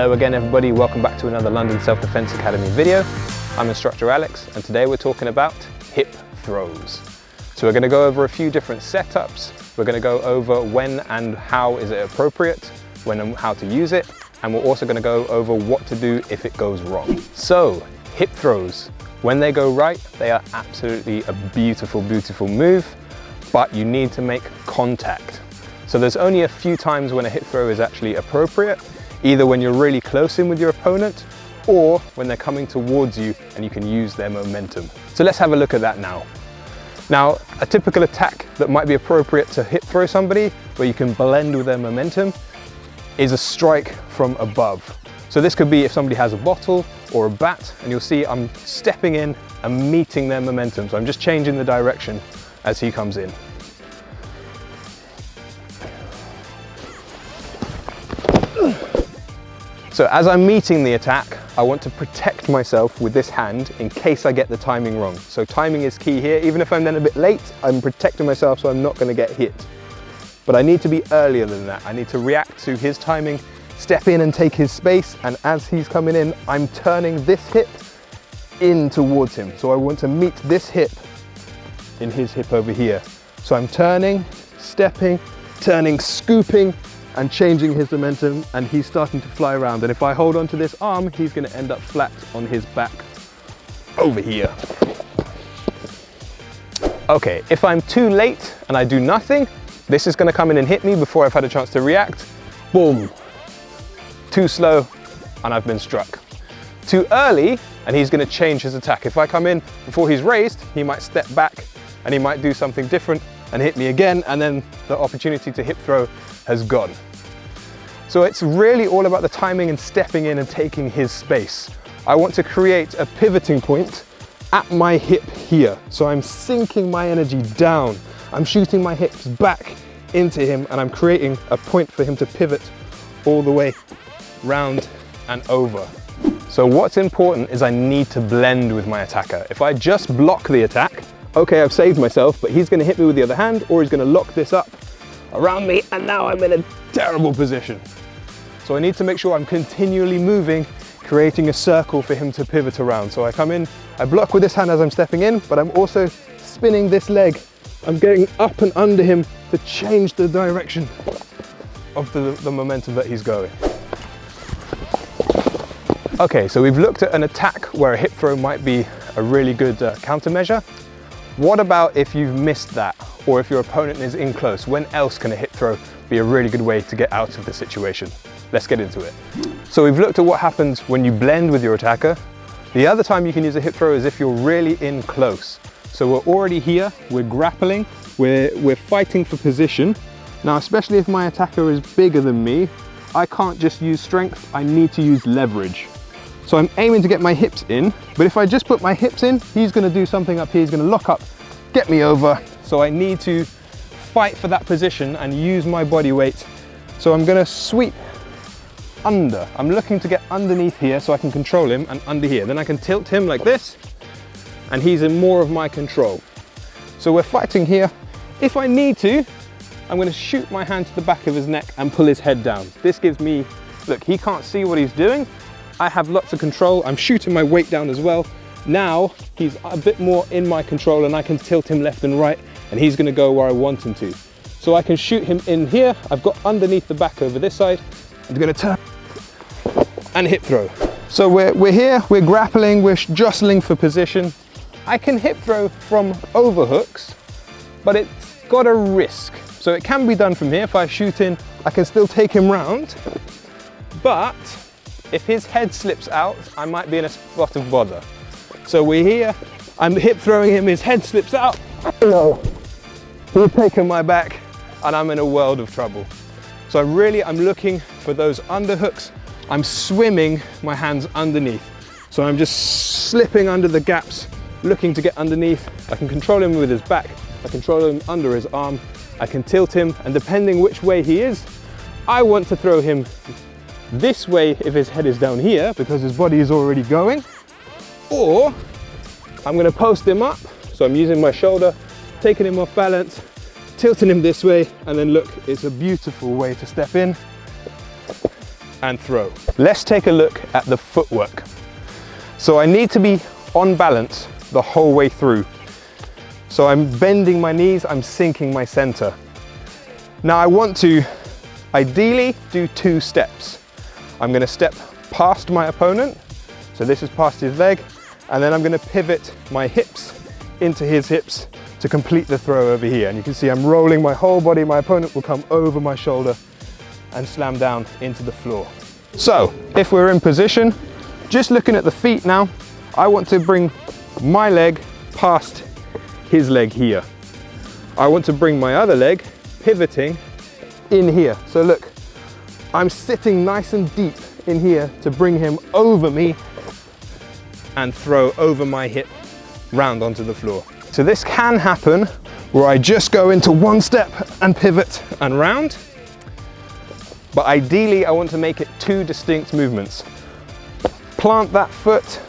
Hello again everybody, welcome back to another London Self-Defense Academy video. I'm instructor Alex and today we're talking about hip throws. So we're going to go over a few different setups, we're going to go over when and how is it appropriate, when and how to use it, and we're also going to go over what to do if it goes wrong. So hip throws, when they go right, they are absolutely a beautiful, beautiful move, but you need to make contact. So there's only a few times when a hip throw is actually appropriate, either when you're really close in with your opponent or when they're coming towards you and you can use their momentum. So let's have a look at that now. Now, a typical attack that might be appropriate to hip throw somebody, where you can blend with their momentum, is a strike from above. So this could be if somebody has a bottle or a bat, and you'll see I'm stepping in and meeting their momentum. So I'm just changing the direction as he comes in. So as I'm meeting the attack, I want to protect myself with this hand in case I get the timing wrong. So timing is key here. Even if I'm then a bit late, I'm protecting myself so I'm not going to get hit. But I need to be earlier than that. I need to react to his timing, step in and take his space, and as he's coming in, I'm turning this hip in towards him. So I want to meet this hip in his hip over here. So I'm turning, stepping, turning, scooping, and changing his momentum, and he's starting to fly around. And if I hold on to this arm, he's going to end up flat on his back over here. Okay, if I'm too late and I do nothing, this is going to come in and hit me before I've had a chance to react. Boom. Too slow and I've been struck. Too early and he's going to change his attack. If I come in before he's raised, he might step back and he might do something different and hit me again, and then the opportunity to hip throw has gone. So it's really all about the timing and stepping in and taking his space. I want to create a pivoting point at my hip here. So I'm sinking my energy down. I'm shooting my hips back into him and I'm creating a point for him to pivot all the way round and over. So what's important is I need to blend with my attacker. If I just block the attack, okay, I've saved myself, but he's going to hit me with the other hand, or he's going to lock this up around me, and now I'm in a terrible position. So I need to make sure I'm continually moving, creating a circle for him to pivot around. So I come in, I block with this hand as I'm stepping in, but I'm also spinning this leg. I'm getting up and under him to change the direction of the momentum that he's going. Okay, so we've looked at an attack where a hip throw might be a really good countermeasure. What about if you've missed that, or if your opponent is in close? When else can a hip throw be a really good way to get out of the situation? Let's get into it. So we've looked at what happens when you blend with your attacker. The other time you can use a hip throw is if you're really in close. So we're already here, we're grappling, we're fighting for position. Now, especially if my attacker is bigger than me, I can't just use strength, I need to use leverage. So I'm aiming to get my hips in, but if I just put my hips in, he's going to do something up here, he's going to lock up, get me over. So I need to fight for that position and use my body weight. So I'm going to sweep under. I'm looking to get underneath here so I can control him, and under here. Then I can tilt him like this, and he's in more of my control. So we're fighting here. If I need to, I'm going to shoot my hand to the back of his neck and pull his head down. This gives me, look, he can't see what he's doing. I have lots of control. I'm shooting my weight down as well. Now he's a bit more in my control and I can tilt him left and right, and he's going to go where I want him to. So I can shoot him in here. I've got underneath the back over this side. I'm going to turn and hip throw. So we're here, we're grappling, we're jostling for position. I can hip throw from overhooks, but it's got a risk. So it can be done from here. If I shoot in, I can still take him round, but if his head slips out, I might be in a spot of bother. So we're here, I'm hip throwing him, his head slips out. No, he's taken my back and I'm in a world of trouble. So I'm looking for those underhooks. I'm swimming my hands underneath. So I'm just slipping under the gaps, looking to get underneath. I can control him with his back. I control him under his arm. I can tilt him, and depending which way he is, I want to throw him this way if his head is down here because his body is already going, or I'm going to post him up. So I'm using my shoulder, taking him off balance, tilting him this way, and then look, it's a beautiful way to step in and throw. Let's take a look at the footwork. So I need to be on balance the whole way through. So I'm bending my knees, I'm sinking my center. Now I want to ideally do 2 steps. I'm going to step past my opponent, so this is past his leg, and then I'm going to pivot my hips into his hips to complete the throw over here. And you can see I'm rolling my whole body, my opponent will come over my shoulder and slam down into the floor. So if we're in position, just looking at the feet now, I want to bring my leg past his leg here. I want to bring my other leg pivoting in here. So look, I'm sitting nice and deep in here to bring him over me and throw over my hip round onto the floor. So this can happen where I just go into 1 step and pivot and round, but ideally I want to make it 2 distinct movements. Plant that foot,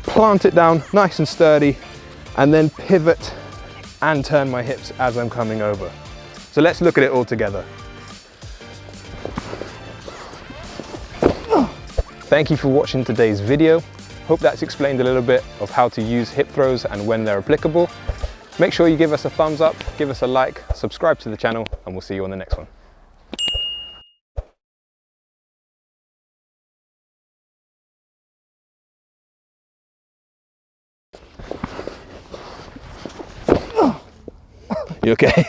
plant it down nice and sturdy, and then pivot and turn my hips as I'm coming over. So let's look at it all together. Thank you for watching today's video. Hope that's explained a little bit of how to use hip throws and when they're applicable. Make sure you give us a thumbs up, give us a like, subscribe to the channel, and we'll see you on the next one. You okay?